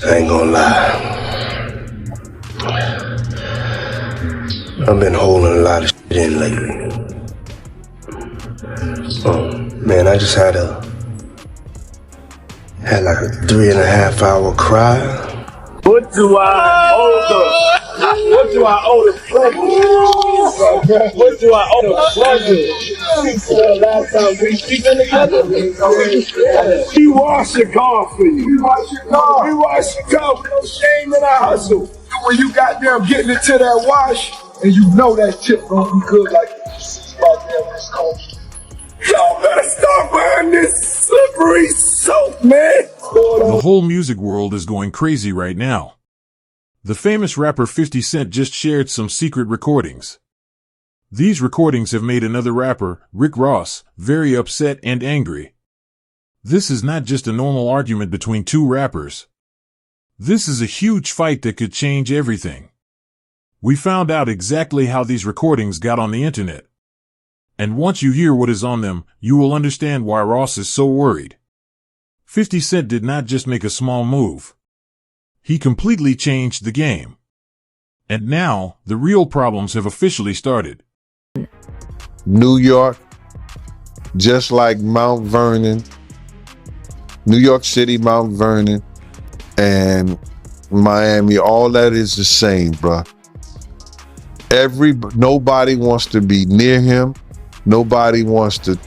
I ain't gonna lie. I've been holding a lot of shit in lately. Oh, man, I just had like a 3.5 hour cry. What do I owe the? What do I owe the pleasure? What do I owe the pleasure? Last time we speaking together, we wash your car for you. We wash your car. We wash your car with no shame in our hustle. When you got them getting into that wash, and you know that chip gonna be good like this. Goddamn, this cold. Y'all better start buying this slippery soap, man. The whole music world is going crazy right now. The famous rapper 50 Cent just shared some secret recordings. These recordings have made another rapper, Rick Ross, very upset and angry. This is not just a normal argument between two rappers. This is a huge fight that could change everything. We found out exactly how these recordings got on the internet. And once you hear what is on them, you will understand why Ross is so worried. 50 Cent did not just make a small move. He completely changed the game. And now, the real problems have officially started. New York, just like Mount Vernon, New York City, Mount Vernon, and Miami, all that is the same, bruh. Nobody wants to be near him. Nobody wants to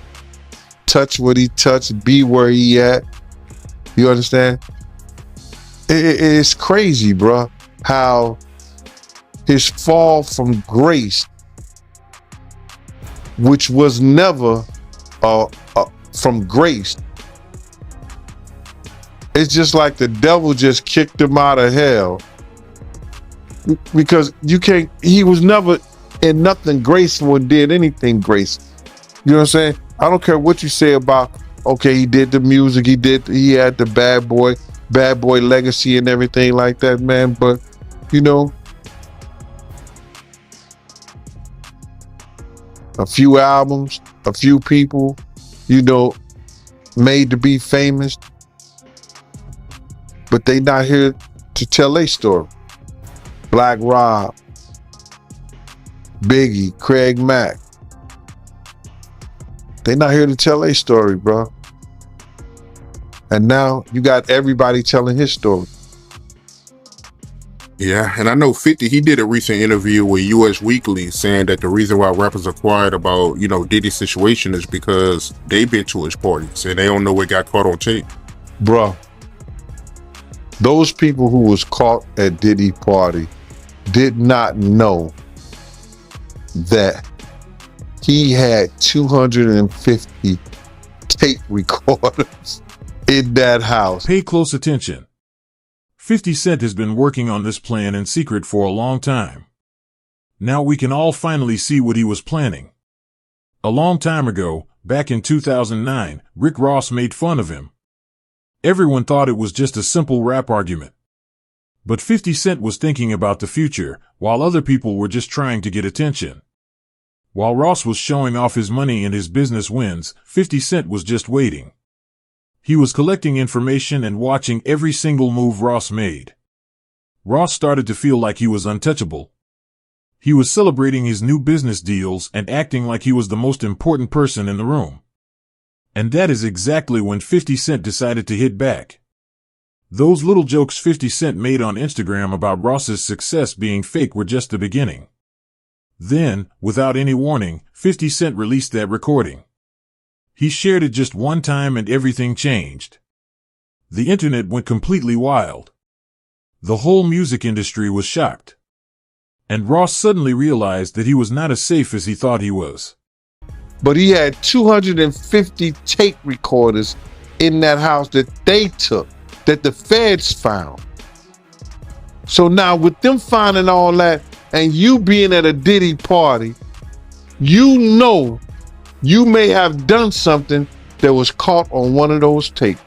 touch what he touched, be where he at. You understand? It's crazy, bruh, how his fall from grace, which was never from grace, it's just like the devil just kicked him out of hell. Because he was never in nothing graceful and did anything graceful. You know what I'm saying? I don't care what you say about, okay, he did the music, he had the bad boy legacy and everything like that, man. But, you know, a few albums, a few people, you know, made to be famous, but they not here to tell their story. Black Rob, Biggie, Craig Mack. They not here to tell their story, bro. And now you got everybody telling his story. Yeah, and I know 50, he did a recent interview with US Weekly saying that the reason why rappers are quiet about, you know, Diddy's situation is because they've been to his parties and they don't know what got caught on tape. Bro, those people who was caught at Diddy party did not know that he had 250 tape recorders in that house. Pay close attention. 50 Cent has been working on this plan in secret for a long time. Now we can all finally see what he was planning. A long time ago, back in 2009, Rick Ross made fun of him. Everyone thought it was just a simple rap argument. But 50 Cent was thinking about the future, while other people were just trying to get attention. While Ross was showing off his money and his business wins, 50 Cent was just waiting. He was collecting information and watching every single move Ross made. Ross started to feel like he was untouchable. He was celebrating his new business deals and acting like he was the most important person in the room. And that is exactly when 50 Cent decided to hit back. Those little jokes 50 Cent made on Instagram about Ross's success being fake were just the beginning. Then, without any warning, 50 Cent released that recording. He shared it just one time and everything changed. The internet went completely wild. The whole music industry was shocked. And Ross suddenly realized that he was not as safe as he thought he was. But he had 250 tape recorders in that house that they took, that the feds found. So now with them finding all that and you being at a Diddy party, you know you may have done something that was caught on one of those tapes.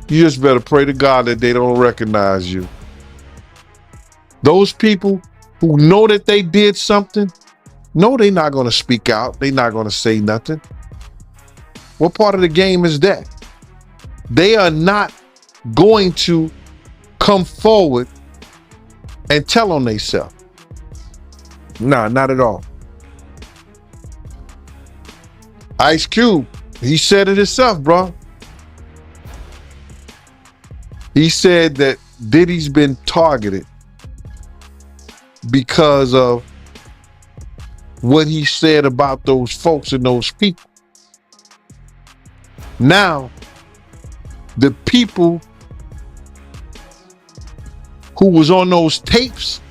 You just better pray to God that they don't recognize you. Those people who know that they did something, no, they're not going to speak out. They're not going to say nothing. What part of the game is that? They are not going to come forward and tell on themselves. Nah, not at all. Ice Cube, he said it himself, bro. He said that Diddy's been targeted because of what he said about those folks and those people. Now, the people who was on those tapes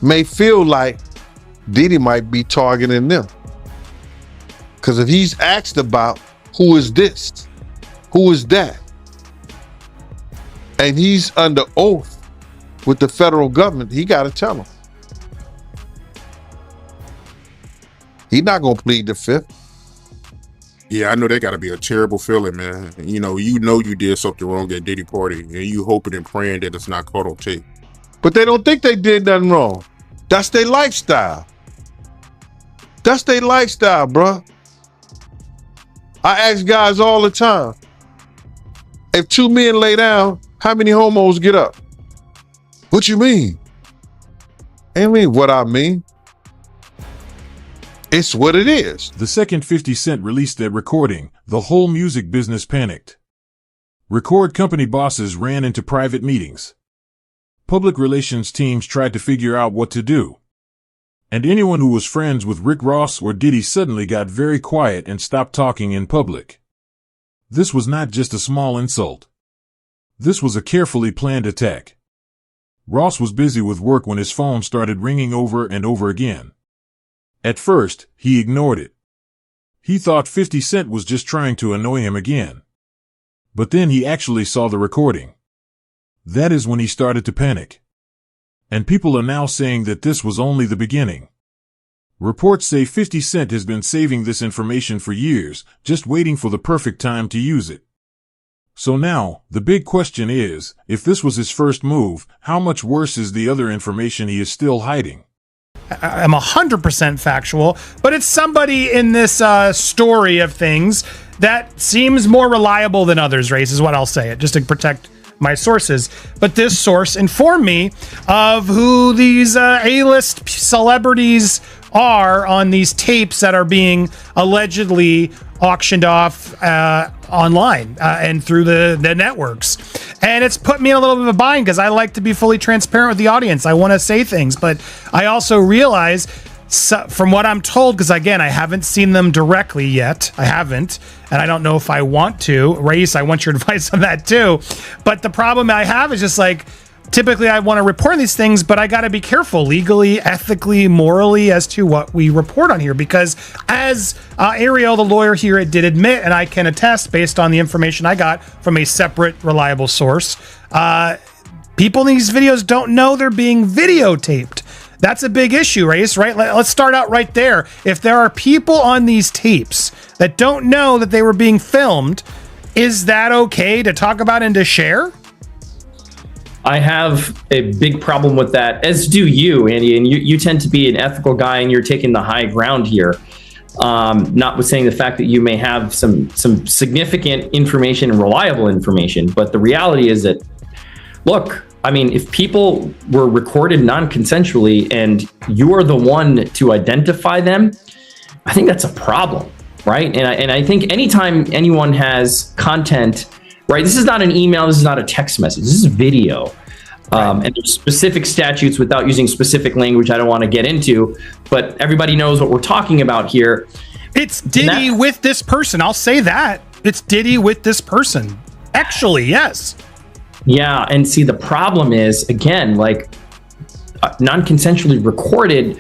may feel like Diddy might be targeting them. Because if he's asked about who is this, who is that, and he's under oath with the federal government, he got to tell them. He's not going to plead the fifth. Yeah, I know that got to be a terrible feeling, man. You know you did something wrong at Diddy party, and you hoping and praying that it's not caught on tape. But they don't think they did nothing wrong. That's their lifestyle. That's their lifestyle, bro. I ask guys all the time, if two men lay down, how many homos get up? What you mean? I mean what I mean. It's what it is. The second 50 Cent released that recording, the whole music business panicked. Record company bosses ran into private meetings. Public relations teams tried to figure out what to do. And anyone who was friends with Rick Ross or Diddy suddenly got very quiet and stopped talking in public. This was not just a small insult. This was a carefully planned attack. Ross was busy with work when his phone started ringing over and over again. At first, he ignored it. He thought 50 Cent was just trying to annoy him again. But then he actually saw the recording. That is when he started to panic. And people are now saying that this was only the beginning. Reports say 50 Cent has been saving this information for years, just waiting for the perfect time to use it. So now, the big question is, if this was his first move, how much worse is the other information he is still hiding? I'm 100% factual, but it's somebody in this story of things that seems more reliable than others, Race, is what I'll say it, just to protect my sources. But this source informed me of who these A-list celebrities are on these tapes that are being allegedly auctioned off online and through the networks. And it's put me in a little bit of a bind because I like to be fully transparent with the audience. I want to say things, but I also realize from what I'm told, because again, I haven't seen them directly yet. I haven't, and I don't know if I want to. Race, I want your advice on that too. But the problem I have is just like, typically I want to report these things, but I got to be careful legally, ethically, morally as to what we report on here. Because as Ariel, the lawyer here, did admit, and I can attest based on the information I got from a separate, reliable source, people in these videos don't know they're being videotaped. That's a big issue, Race, right? Let's start out right there. If there are people on these tapes that don't know that they were being filmed, is that okay to talk about and to share? I have a big problem with that, as do you, Andy, and you tend to be an ethical guy and you're taking the high ground here. Notwithstanding the fact that you may have some significant information and reliable information, but the reality is that, look, I mean, if people were recorded non-consensually and you are the one to identify them, I think that's a problem, right? And I think anytime anyone has content, right, this is not an email, this is not a text message, this is video. Right. And there's specific statutes without using specific language I don't want to get into, but everybody knows what we're talking about here. It's Diddy with this person, I'll say that. It's Diddy with this person. Actually, yes. Yeah, and see, the problem is, again, like non-consensually recorded,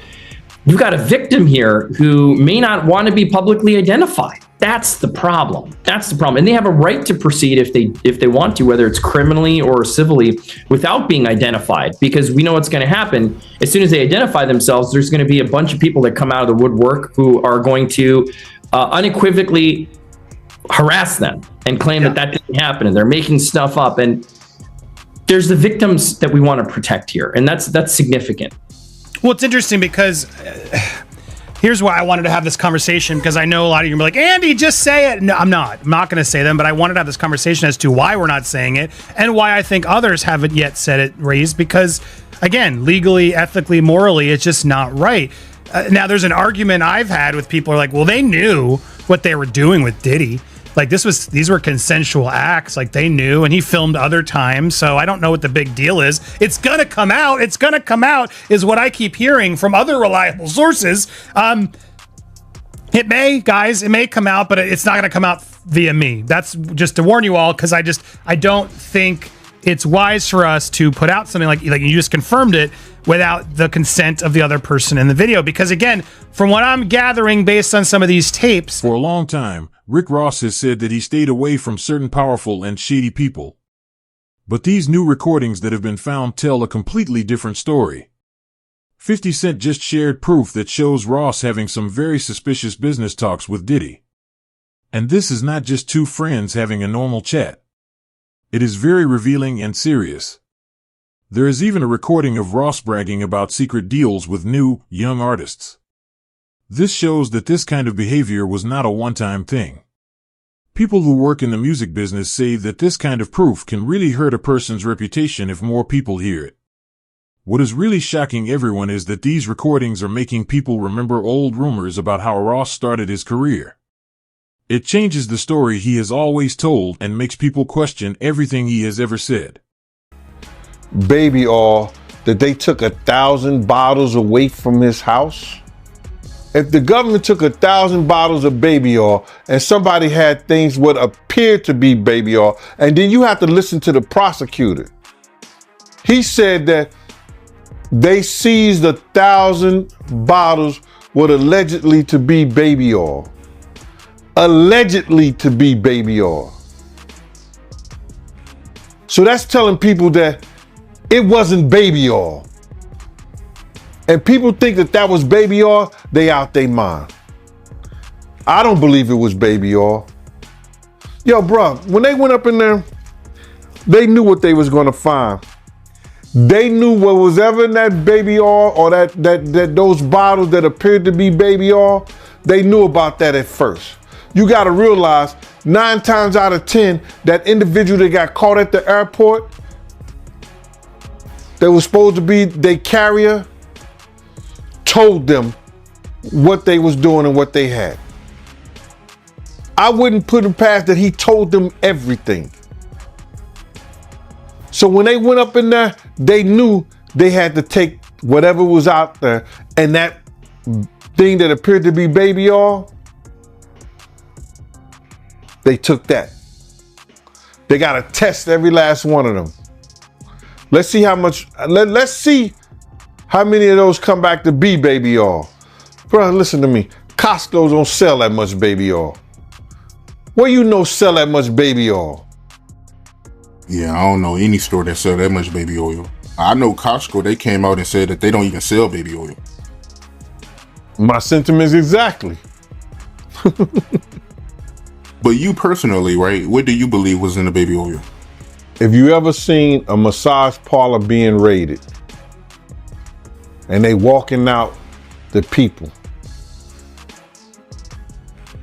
you've got a victim here who may not want to be publicly identified. That's the problem. That's the problem. And they have a right to proceed if they want to, whether it's criminally or civilly, without being identified, because we know what's going to happen. As soon as they identify themselves, there's going to be a bunch of people that come out of the woodwork who are going to unequivocally harass them and claim that didn't happen, and they're making stuff up. And there's the victims that we want to protect here, and that's significant. Well, it's interesting because Here's why I wanted to have this conversation, because I know a lot of you are like, Andy, just say it. No, I'm not. I'm not going to say them, but I wanted to have this conversation as to why we're not saying it and why I think others haven't yet said it, raised, because, again, legally, ethically, morally, it's just not right. Now, there's an argument I've had with people who are like, well, they knew what they were doing with Diddy. Like, these were consensual acts. Like, they knew, and he filmed other times. So I don't know what the big deal is. It's going to come out. It's going to come out is what I keep hearing from other reliable sources. It may come out, but it's not going to come out via me. That's just to warn you all, because I don't think it's wise for us to put out something like you just confirmed it without the consent of the other person in the video. Because again, from what I'm gathering based on some of these tapes, for a long time, Rick Ross has said that he stayed away from certain powerful and shady people. But these new recordings that have been found tell a completely different story. 50 Cent just shared proof that shows Ross having some very suspicious business talks with Diddy. And this is not just two friends having a normal chat. It is very revealing and serious. There is even a recording of Ross bragging about secret deals with new, young artists. This shows that this kind of behavior was not a one-time thing. People who work in the music business say that this kind of proof can really hurt a person's reputation if more people hear it. What is really shocking everyone is that these recordings are making people remember old rumors about how Ross started his career. It changes the story he has always told and makes people question everything he has ever said. Baby oil, that they took 1,000 bottles away from his house? If the government took 1,000 bottles of baby oil and somebody had things what appeared to be baby oil, and then you have to listen to the prosecutor. He said that they seized 1,000 bottles what allegedly to be baby oil. Allegedly to be baby oil. So that's telling people that it wasn't baby oil. And people think that that was baby oil, they out their mind. I don't believe it was baby oil. Yo, bro, when they went up in there, they knew what they was gonna find. They knew what was ever in that baby oil or that those bottles that appeared to be baby oil, they knew about that at first. You gotta realize 9 times out of 10, that individual that got caught at the airport, that was supposed to be their carrier, told them what they was doing and what they had. I wouldn't put him past that he told them everything. So when they went up in there, they knew they had to take whatever was out there, and that thing that appeared to be baby oil, they took that. They got to test every last one of them. Let's see how much, let's see how many of those come back to be baby oil. Bro, listen to me. Costco don't sell that much baby oil. Where you know sell that much baby oil? Yeah, I don't know any store that sell that much baby oil. I know Costco, they came out and said that they don't even sell baby oil. My sentiments exactly. But you personally, right, what do you believe was in the baby oil? If you ever seen a massage parlor being raided and they walking out the people,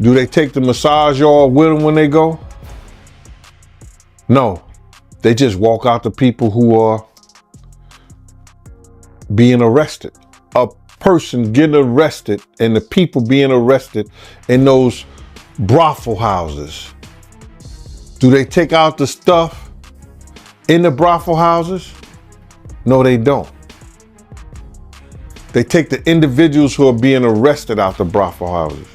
do they take the massage oil with them when they go? No, they just walk out the people who are being arrested. A person getting arrested and the people being arrested in those brothel houses. Do they take out the stuff in the brothel houses? No, they don't. They take the individuals who are being arrested out the brothel houses.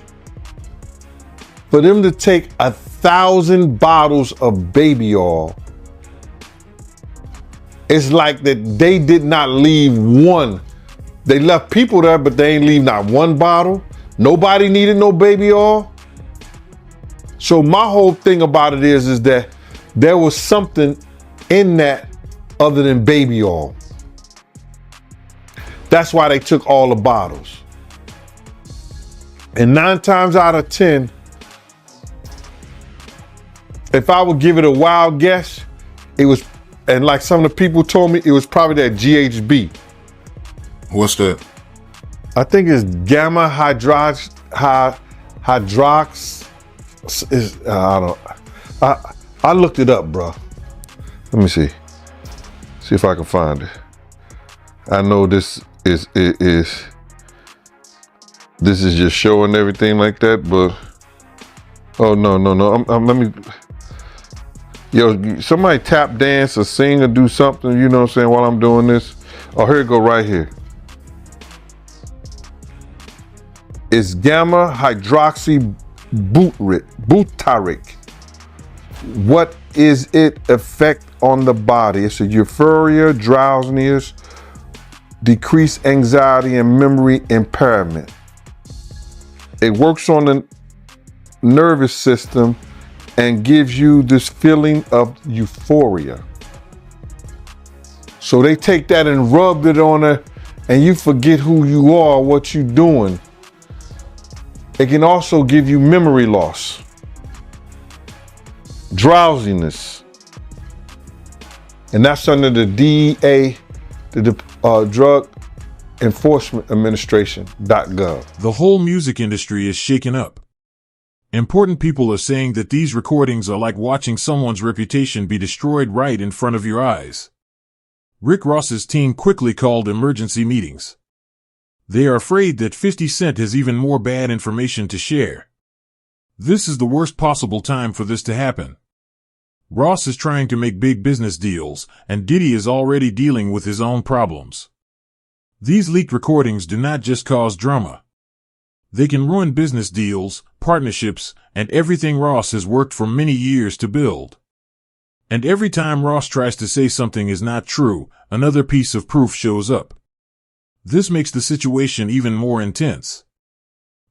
For them to take 1,000 bottles of baby oil, it's like that they did not leave one. They left people there, but they ain't leave not one bottle. Nobody needed no baby oil. So my whole thing about it is that there was something in that other than baby oil. That's why they took all the bottles. And 9 times out of 10, if I would give it a wild guess, it was, and like some of the people told me, it was probably that GHB. What's that? I think it's gamma hydrox. I looked it up, bro. Let me see. See if I can find it. I know this is just showing everything like that, but oh no. Let me. Yo, somebody tap dance or sing or do something, you know what I'm saying, while I'm doing this. Oh, here it go right here. It's gamma hydroxy butyric. What is it effect on the body? It's a euphoria, drowsiness, decreased anxiety, and memory impairment. It works on the nervous system and gives you this feeling of euphoria. So they take that and rub it on her, and you forget who you are, what you're doing. It can also give you memory loss, drowsiness, and that's under the DEA, the Drug Enforcement Administration.gov. The whole music industry is shaken up. Important people are saying that these recordings are like watching someone's reputation be destroyed right in front of your eyes. Rick Ross's team quickly called emergency meetings. They are afraid that 50 Cent has even more bad information to share. This is the worst possible time for this to happen. Ross is trying to make big business deals, and Diddy is already dealing with his own problems. These leaked recordings do not just cause drama. They can ruin business deals, partnerships, and everything Ross has worked for many years to build. And every time Ross tries to say something is not true, another piece of proof shows up. This makes the situation even more intense.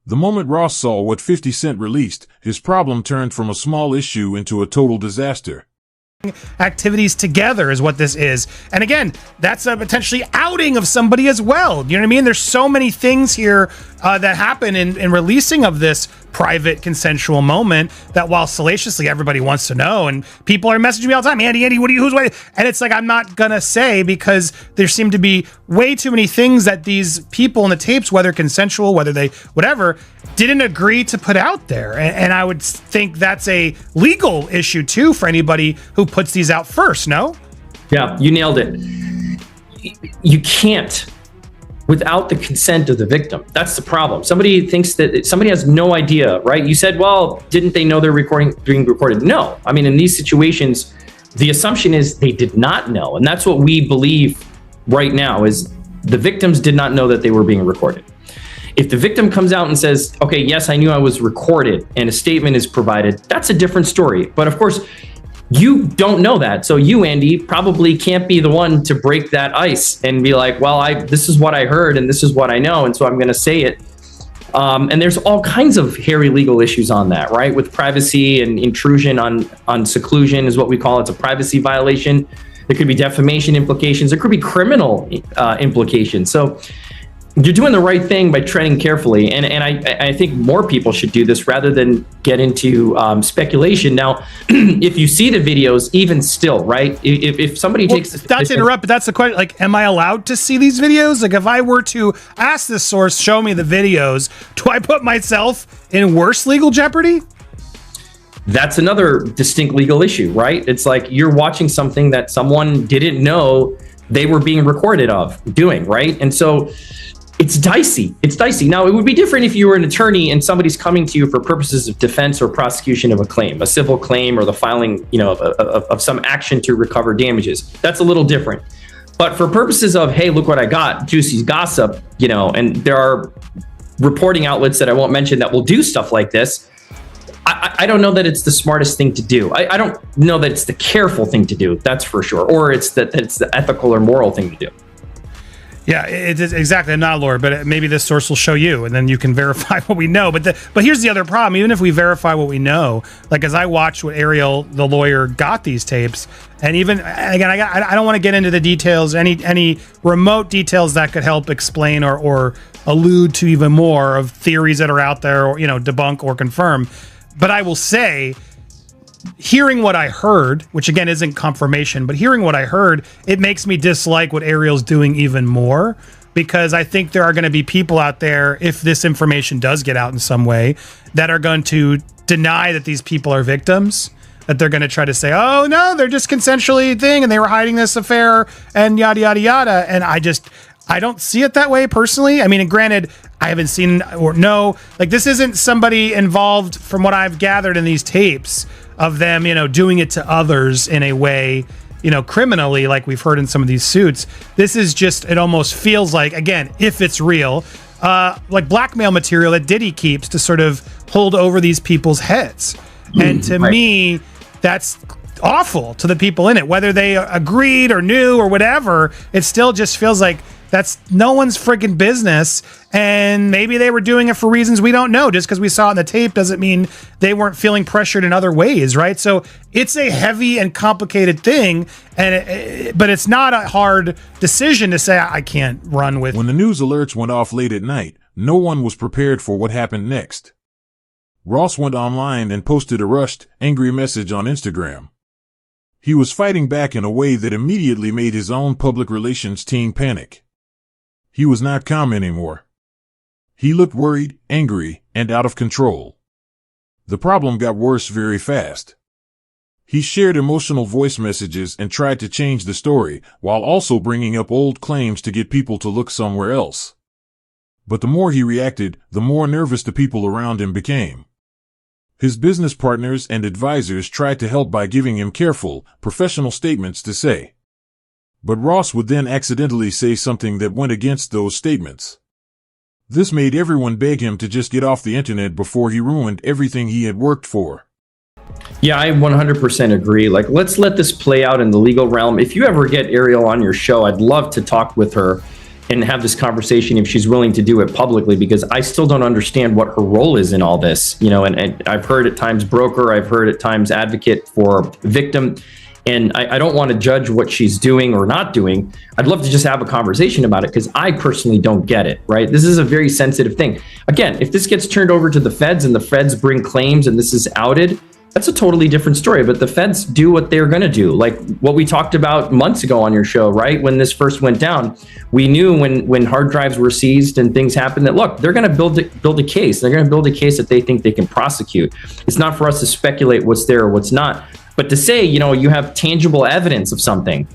The moment Ross saw what 50 Cent released, his problem turned from a small issue into a total disaster. Activities together is what this is. And again, that's a potentially outing of somebody as well. You know what I mean? There's so many things here that happen in releasing of this private consensual moment that while salaciously everybody wants to know, and people are messaging me all the time, Andy, who's what? And it's like, I'm not gonna say, because there seem to be way too many things that these people in the tapes, whether consensual, whether they, whatever, didn't agree to put out there. And I would think that's a legal issue too for anybody who puts these out first, no? Yeah, you nailed it. You can't without the consent of the victim. That's the problem. Somebody thinks that somebody has no idea, right? You said, well, didn't they know they're being recorded? No. I mean, in these situations, the assumption is they did not know. And that's what we believe right now, is the victims did not know that they were being recorded. If the victim comes out and says, okay, yes, I knew I was recorded, and a statement is provided, that's a different story. But of course, you don't know that. So you, Andy, probably can't be the one to break that ice and be like, well, this is what I heard and this is what I know, and so I'm going to say it. And there's all kinds of hairy legal issues on that, right? With privacy and intrusion on seclusion is what we call it. It's a privacy violation. There could be defamation implications. There could be criminal implications. So you're doing the right thing by treading carefully. And I think more people should do this rather than get into speculation. Now, if you see the videos, even still, right? If somebody takes... Not to interrupt, but that's the question. Like, am I allowed to see these videos? Like, if I were to ask this source, show me the videos, do I put myself in worse legal jeopardy? That's another distinct legal issue, right? It's like you're watching something that someone didn't know they were being recorded of doing, right? And so it's dicey. It's dicey. Now, it would be different if you were an attorney and somebody's coming to you for purposes of defense or prosecution of a claim, a civil claim, or the filing, of some action to recover damages. That's a little different. But for purposes of, hey, look what I got, juicy gossip, and there are reporting outlets that I won't mention that will do stuff like this. I don't know that it's the smartest thing to do. I don't know that it's the careful thing to do. That's for sure. Or it's the ethical or moral thing to do. Yeah, it is exactly. I'm not a lawyer, but maybe this source will show you, and then you can verify what we know. But here's the other problem. Even if we verify what we know, like as I watched what Ariel, the lawyer, got these tapes, and even again, I don't want to get into the details, any remote details that could help explain or allude to even more of theories that are out there, or debunk or confirm. But I will say, hearing what I heard, which again isn't confirmation, but hearing what I heard, it makes me dislike what Ariel's doing even more, because I think there are going to be people out there, if this information does get out in some way, that are going to deny that these people are victims, that they're going to try to say, oh no, they're just consensually thing and they were hiding this affair and yada, yada, yada. And I don't see it that way personally. I mean, and granted, I haven't seen or know, like, this isn't somebody involved from what I've gathered in these tapes of them, doing it to others in a way, criminally, like we've heard in some of these suits. This is just, it almost feels like, again, if it's real, like blackmail material that Diddy keeps to sort of hold over these people's heads. And to me, that's awful to the people in it, whether they agreed or knew or whatever. It still just feels like that's no one's freaking business. And maybe they were doing it for reasons we don't know. Just because we saw it in the tape doesn't mean they weren't feeling pressured in other ways, right? So it's a heavy and complicated thing, but it's not a hard decision to say, I can't run with. When the news alerts went off late at night, no one was prepared for what happened next. Ross went online and posted a rushed, angry message on Instagram. He was fighting back in a way that immediately made his own public relations team panic. He was not calm anymore. He looked worried, angry, and out of control. The problem got worse very fast. He shared emotional voice messages and tried to change the story, while also bringing up old claims to get people to look somewhere else. But the more he reacted, the more nervous the people around him became. His business partners and advisors tried to help by giving him careful, professional statements to say. But Ross would then accidentally say something that went against those statements. This made everyone beg him to just get off the internet before he ruined everything he had worked for. Yeah, I 100% agree. Like, let's let this play out in the legal realm. If you ever get Ariel on your show, I'd love to talk with her and have this conversation if she's willing to do it publicly, because I still don't understand what her role is in all this. And I've heard at times broker, I've heard at times advocate for victim. And I don't want to judge what she's doing or not doing. I'd love to just have a conversation about it, because I personally don't get it, right? This is a very sensitive thing. Again, if this gets turned over to the feds and the feds bring claims and this is outed, that's a totally different story. But the feds do what they're going to do. Like what we talked about months ago on your show, right? When this first went down, we knew when hard drives were seized and things happened that, look, they're going to build a case. They're going to build a case that they think they can prosecute. It's not for us to speculate what's there or what's not. But to say, you have tangible evidence of something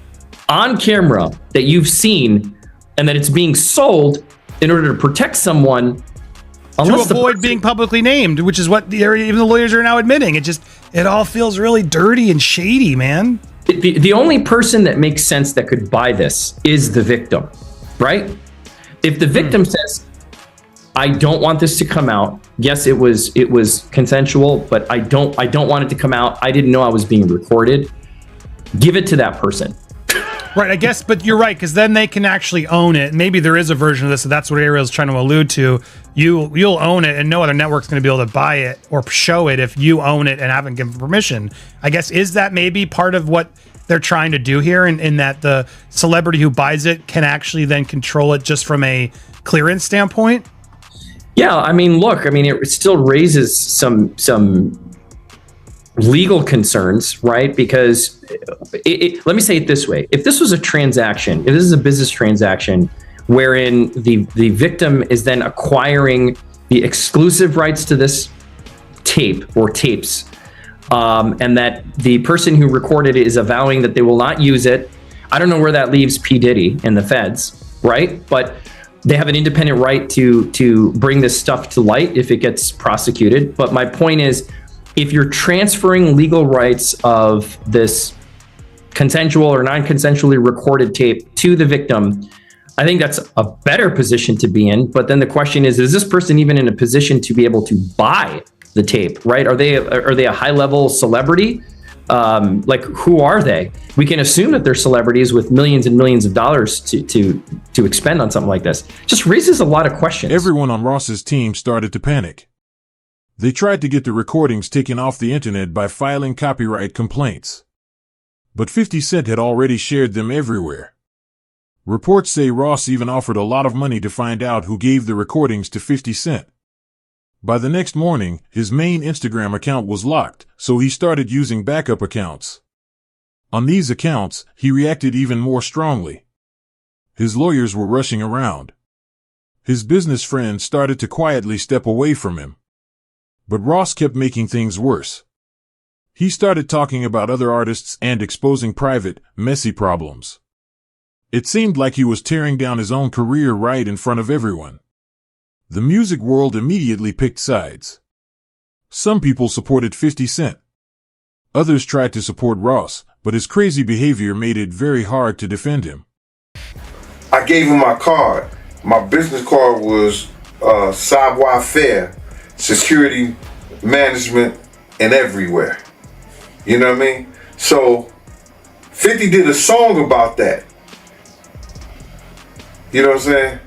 on camera that you've seen and that it's being sold in order to protect someone, to avoid being publicly named, which is what even the lawyers are now admitting. It all feels really dirty and shady, man. The only person that makes sense that could buy this is the victim, right? If the victim says, I don't want this to come out. Yes, it was consensual, but I don't want it to come out. I didn't know I was being recorded. Give it to that person. Right, I guess, but you're right, because then they can actually own it. Maybe there is a version of this, and that's what Ariel's trying to allude to. You'll own it, and no other network's going to be able to buy it or show it if you own it and haven't given permission. I guess, is that maybe part of what they're trying to do here, in that the celebrity who buys it can actually then control it just from a clearance standpoint? Yeah, it still raises some legal concerns, right? Because let me say it this way. If this was a transaction, if this is a business transaction wherein the victim is then acquiring the exclusive rights to this tape or tapes, and that the person who recorded it is avowing that they will not use it, I don't know where that leaves P. Diddy and the feds, right? But they have an independent right to bring this stuff to light if it gets prosecuted. But my point is, if you're transferring legal rights of this consensual or non-consensually recorded tape to the victim, I think that's a better position to be in. But then the question is this person even in a position to be able to buy the tape, right? Are they a high-level celebrity? Like, who are they? We can assume that they're celebrities with millions and millions of dollars to expend on something like this. Just raises a lot of questions. Everyone on Ross's team started to panic. They tried to get the recordings taken off the internet by filing copyright complaints. But 50 Cent had already shared them everywhere. Reports say Ross even offered a lot of money to find out who gave the recordings to 50 Cent. By the next morning, his main Instagram account was locked, so he started using backup accounts. On these accounts, he reacted even more strongly. His lawyers were rushing around. His business friends started to quietly step away from him. But Ross kept making things worse. He started talking about other artists and exposing private, messy problems. It seemed like he was tearing down his own career right in front of everyone. The music world immediately picked sides. Some people supported 50 Cent. Others tried to support Ross, but his crazy behavior made it very hard to defend him. I gave him my card. My business card was savoir-faire, security management, and everywhere. You know what I mean? So 50 did a song about that. You know what I'm saying?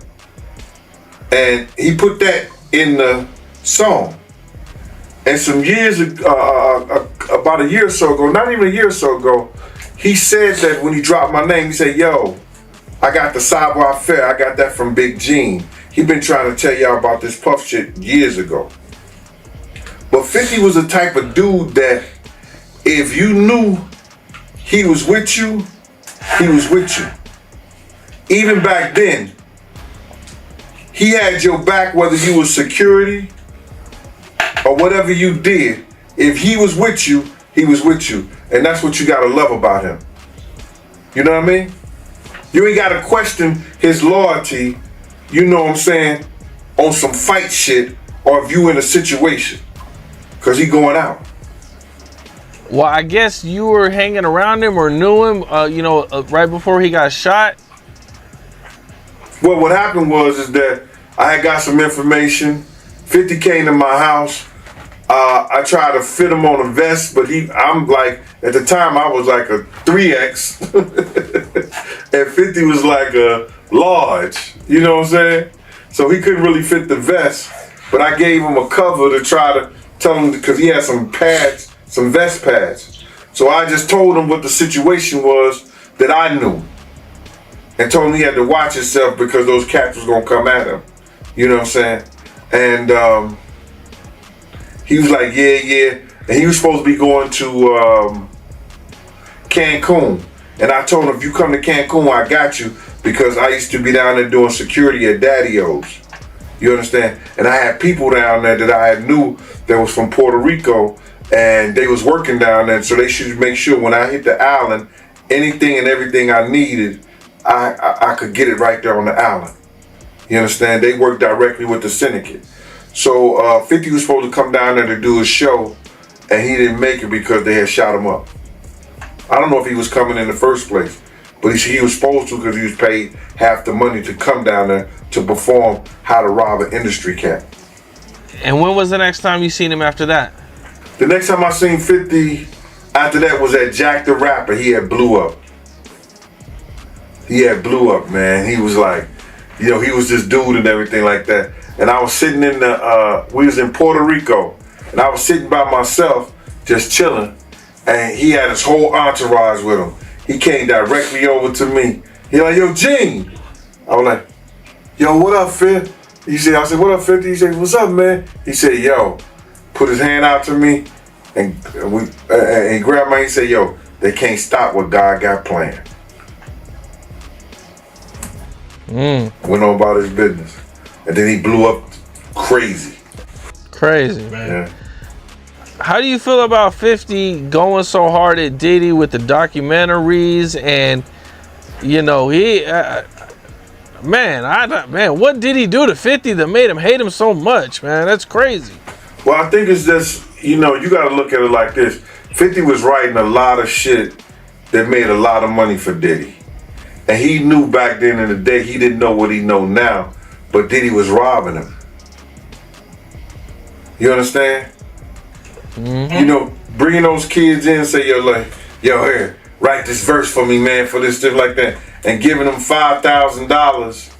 And he put that in the song. And some years ago, about a year or so ago, not even a year or so ago, he said that when he dropped my name, he said, yo, I got the savoir-faire, I got that from Big Gene. He been trying to tell y'all about this Puff shit years ago. But 50 was the type of dude that if you knew he was with you, he was with you. Even back then, he had your back whether you was security or whatever you did. If he was with you, he was with you. And that's what you gotta love about him. You know what I mean? You ain't gotta question his loyalty, you know what I'm saying, on some fight shit or if you in a situation. Cause he going out. Well, I guess you were hanging around him or knew him, right before he got shot. Well, what happened is that I had got some information. 50 came to my house. I tried to fit him on a vest, but I'm like, at the time I was like a 3X. And 50 was like a large, you know what I'm saying? So he couldn't really fit the vest, but I gave him a cover to try to tell him, because he had some pads, some vest pads. So I just told him what the situation was that I knew. And told him he had to watch himself because those cats was gonna come at him. You know what I'm saying? And he was like, yeah. And he was supposed to be going to Cancun. And I told him, if you come to Cancun, I got you, because I used to be down there doing security at Daddy-O's. You understand? And I had people down there that I knew that was from Puerto Rico, and they was working down there, so they should make sure when I hit the island, anything and everything I needed, I could get it right there on the island. You understand? They work directly with the syndicate. So 50 was supposed to come down there to do a show, and he didn't make it because they had shot him up. I don't know if he was coming in the first place, but he was supposed to, because he was paid half the money to come down there to perform How to Rob an Industry Cat. And when was the next time you seen him after that? The next time I seen 50 after that was at Jack the Rapper. He had blew up. Man. He was like, he was this dude and everything like that. And I was sitting we was in Puerto Rico, and I was sitting by myself, just chilling, and he had his whole entourage with him. He came directly over to me. He like, yo, Gene. I was like, yo, what up, Fid? I said, what up, 50? He said, what's up, man? He said, yo, put his hand out to me, and he grabbed my hand. He said, yo, they can't stop what God got planned. Went on about his business. And then he blew up crazy. Crazy, man. Yeah. How do you feel about 50 going so hard at Diddy with the documentaries? And, what did he do to 50 that made him hate him so much, man? That's crazy. Well, I think it's just, you got to look at it like this. 50 was writing a lot of shit that made a lot of money for Diddy. And he knew back then in the day, he didn't know what he know now, but Diddy was robbing him. You understand? Mm-hmm. Bringing those kids in and say, yo, here, write this verse for me, man, for this, stuff like that, and giving them $5,000,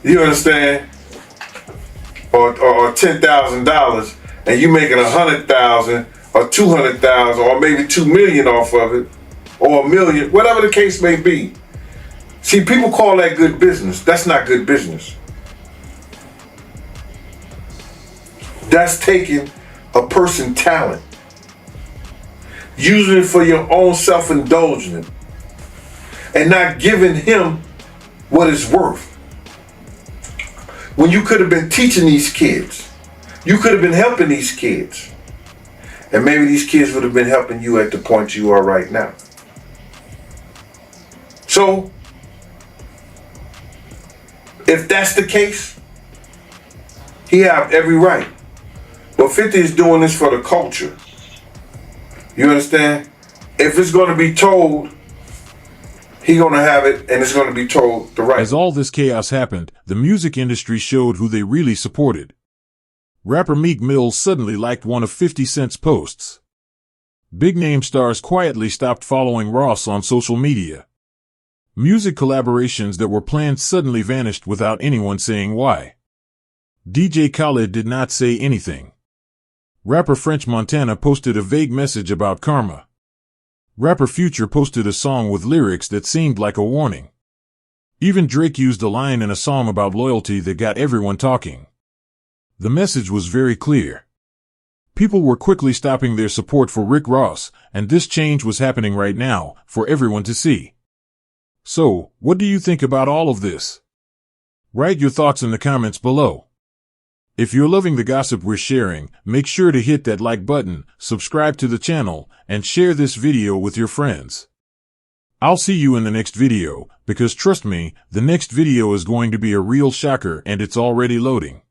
you understand? Or $10,000, and you making $100,000 or $200,000 or maybe $2 million off of it, or $1 million, whatever the case may be. See, people call that good business. That's not good business. That's taking a person's talent, using it for your own self-indulgence, and not giving him what it's worth. When you could have been teaching these kids, you could have been helping these kids, and maybe these kids would have been helping you at the point you are right now. So, if that's the case, he have every right. But 50 is doing this for the culture. You understand? If it's going to be told, he going to have it, and it's going to be told the right. As all this chaos happened, the music industry showed who they really supported. Rapper Meek Mill suddenly liked one of 50 Cent's posts. Big-name stars quietly stopped following Ross on social media. Music collaborations that were planned suddenly vanished without anyone saying why. DJ Khaled did not say anything. Rapper French Montana posted a vague message about karma. Rapper Future posted a song with lyrics that seemed like a warning. Even Drake used a line in a song about loyalty that got everyone talking. The message was very clear. People were quickly stopping their support for Rick Ross, and this change was happening right now, for everyone to see. So, what do you think about all of this? Write your thoughts in the comments below. If you're loving the gossip we're sharing, make sure to hit that like button, subscribe to the channel, and share this video with your friends. I'll see you in the next video, because trust me, the next video is going to be a real shocker and it's already loading.